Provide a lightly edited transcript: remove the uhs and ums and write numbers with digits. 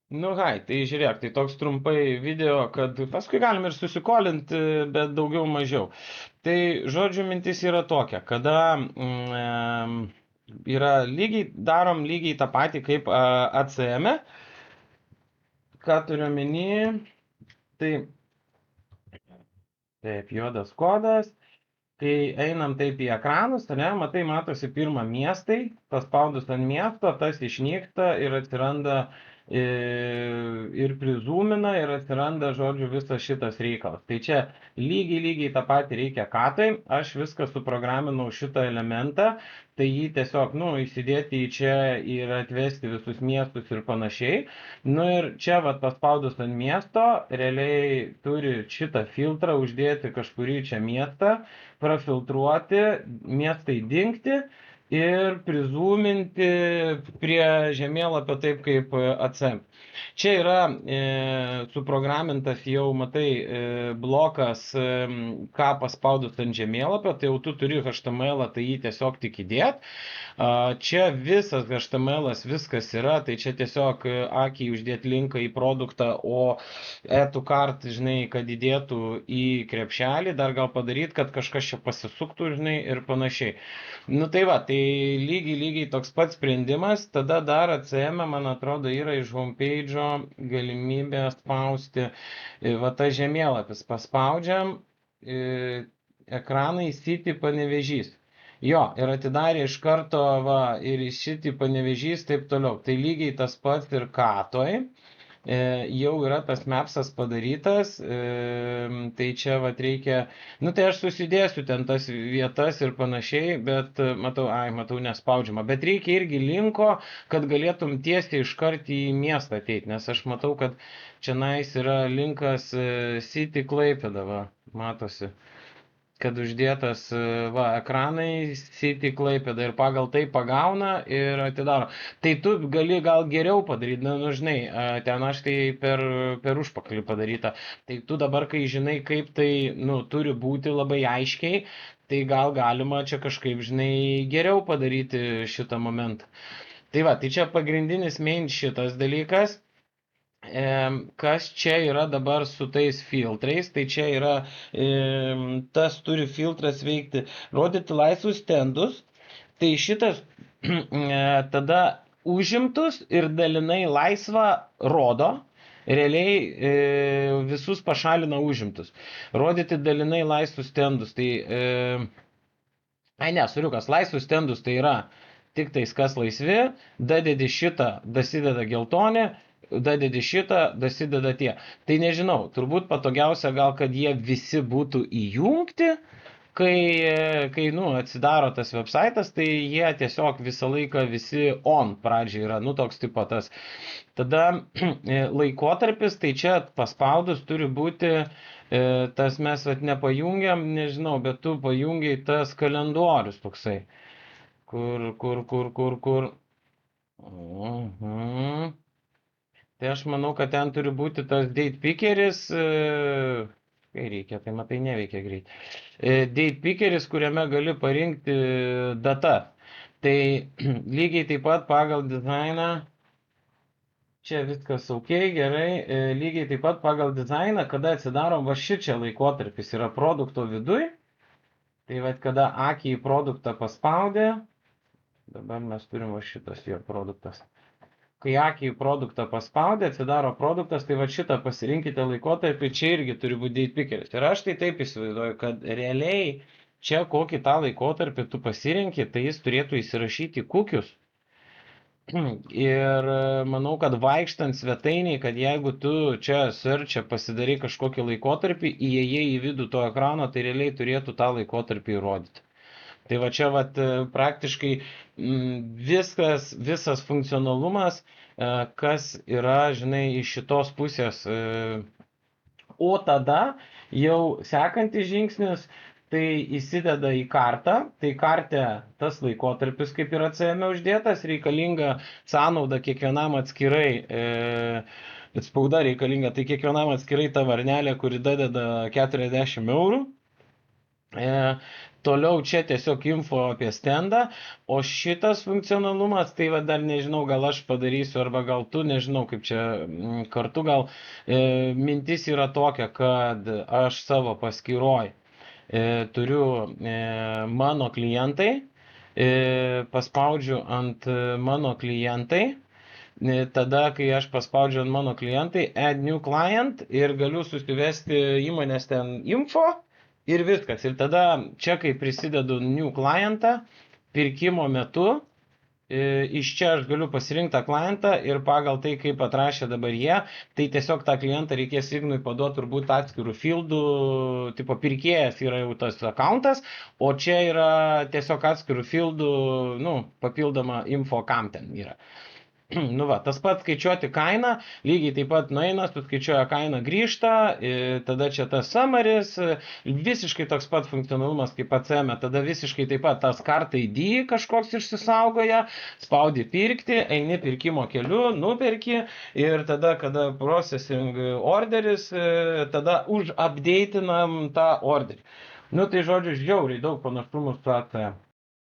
Nu, hai, tai žiūrėk, tai toks trumpai video, kad paskui galim ir susikolinti, bet daugiau mažiau. Tai, žodžiu, mintis yra tokia, kada yra lygiai, darom lygiai tą patį kaip ACM, ką turiu omeny, tai taip, juodas kodas. Kai einam taip į ekranus, tai ne, matai, matosi pirmą miestai, paspaudus ant miesto, tas išnyksta ir atsiranda ir prizūmina ir atsiranda, žodžiu, visas šitas reikalas. Tai čia lygiai tą patį reikia katai, aš viską suprograminau šitą elementą, tai jį tiesiog, nu, įsidėti į čia ir atvesti visus miestus ir panašiai. Nu ir čia, vat, paspaudus ant miesto, realiai turi šitą filtrą uždėti kažkurį čia miestą, prafiltruoti, miestai dingti ir prizūminti prie žemėlapio taip kaip AC. Čia yra suprogramintas jau, matai, blokas, ką paspaudus ant žemėlapio, tai jau tu turi HTML, tai jį tiesiog tik įdėt. Čia visas HTML, viskas yra, tai čia tiesiog akiai uždėti linką į produktą, o etų kart, žinai, kad įdėtų į krepšelį, dar gal padaryti, kad kažkas čia pasisuktų, žinai, ir panašiai. Nu tai va, tai lygiai toks pats sprendimas, tada dar ACM, man atrodo, yra iš homepage'o galimybė spausti, va ta žemėlapis, paspaudžiam, ekranai City Panevėžys. Jo, ir atidarė iš karto, va, ir į šitį Panevėžys, taip toliau. Tai lygiai tas pats ir katoj. Jau yra tas mapsas padarytas, tai čia vat reikia, nu tai aš susidėsiu ten tas vietas ir panašiai, bet matau nespaudžiama, bet reikia irgi linko, kad galėtum tiesiai iškart į miestą ateiti, nes aš matau, kad čia nais yra linkas City Klaipėda, va, matosi, kad uždėtas, va, ekranai City Klaipėda ir pagal tai pagauna ir atidaro. Tai tu gali gal geriau padaryti, nu žinai, ten aš tai per užpakalį padaryta. Tai tu dabar, kai žinai, kaip tai, nu, turi būti labai aiškiai, tai gal galima čia kažkaip, žinai, geriau padaryti šitą momentą. Tai va, tai čia pagrindinis main šitas dalykas. Kas čia yra dabar su tais filtrais, tai čia yra, tas turi filtras veikti, rodyti laisvus stendus, tai šitas tada užimtus ir dalinai laisvą rodo, realiai visus pašalina užimtus. Rodyti dalinai laisvus stendus, tai, suriukas, laisvus stendus tai yra tik tais kas laisvi, dadedi šitą, dasideda geltonė, dadedi šitą, dasideda tie. Tai nežinau, turbūt patogiausia gal, kad jie visi būtų įjungti, kai nu, atsidaro tas websaitas, tai jie tiesiog visą laiką visi on pradžiai yra, nu toks tipo tas. Tada laikotarpis, tai čia paspaudus turi būti, tas mes vat nepajungiam, nežinau, bet tu pajungiai tas kalendorius toksai. Kur. Tai aš manau, kad ten turi būti tas date pickeris, kai reikia, tai matai neveikia greit. Date pickeris, kuriame gali parinkti data. Tai lygiai taip pat pagal dizainą, čia viskas ok, gerai, lygiai taip pat pagal dizainą, kada atsidarom, va šičia laikotarpis yra produkto viduj, tai va kada akį į produktą paspaudė, dabar mes turim va šitas jo produktas. Kai akį į produktą paspaudė, atsidaro produktas, tai va šitą pasirinkite laikotarpį, čia irgi turi būti date pickeris. Ir aš tai taip įsivaizduoju, kad realiai čia kokį tą laikotarpį tu pasirinki, tai jis turėtų įsirašyti kukius. Ir manau, kad vaikštant svetainiai, kad jeigu tu čia search'e pasidarai kažkokį laikotarpį, įėjai į vidų to ekrano, tai realiai turėtų tą laikotarpį įrodyti. Tai va čia vat, praktiškai visas funkcionalumas, kas yra, žinai, iš šitos pusės. O tada jau sekantis žingsnis, tai įsideda į kartą, tai karte tas laikotarpis kaip yra CM uždėtas, reikalinga sąnauda kiekvienam atskirai, spauda reikalinga, tai kiekvienam atskirai ta varnelė, kuri dadeda 40 eurų. Toliau čia tiesiog info apie stendą, o šitas funkcionalumas, tai va dar nežinau, gal aš padarysiu, arba gal tu, nežinau, kaip čia kartu gal. Mintis yra tokia, kad aš savo paskyroj turiu mano klientai, paspaudžiu ant mano klientai. Tada, kai aš paspaudžiu ant mano klientai, add new client ir galiu susivesti įmonės ten info ir viskas. Ir tada čia, kai prisidedu new clientą, pirkimo metu, iš čia aš galiu pasirinkti tą klientą ir pagal tai, kaip atrašė dabar jie, tai tiesiog tą klientą reikės Ignui paduoti turbūt atskirų fieldų, tipo pirkėjas yra jau tas accountas, o čia yra tiesiog atskirų fieldų, nu, papildoma info, kam ten yra. Nu va, tas pats skaičiuoti kainą, lygiai taip pat nueina, suskaičiuoja kainą, grįžta, tada čia tas summaris, visiškai toks pat funkcionalumas kaip ACM, tada visiškai taip pat tas cart ID kažkoks išsisaugoja, spaudi pirkti, eini pirkimo keliu, nuperki ir tada, kada processing orderis, tada užupdatinam tą orderį. Nu tai žodžiu, žiauriai daug panašumų su ACM.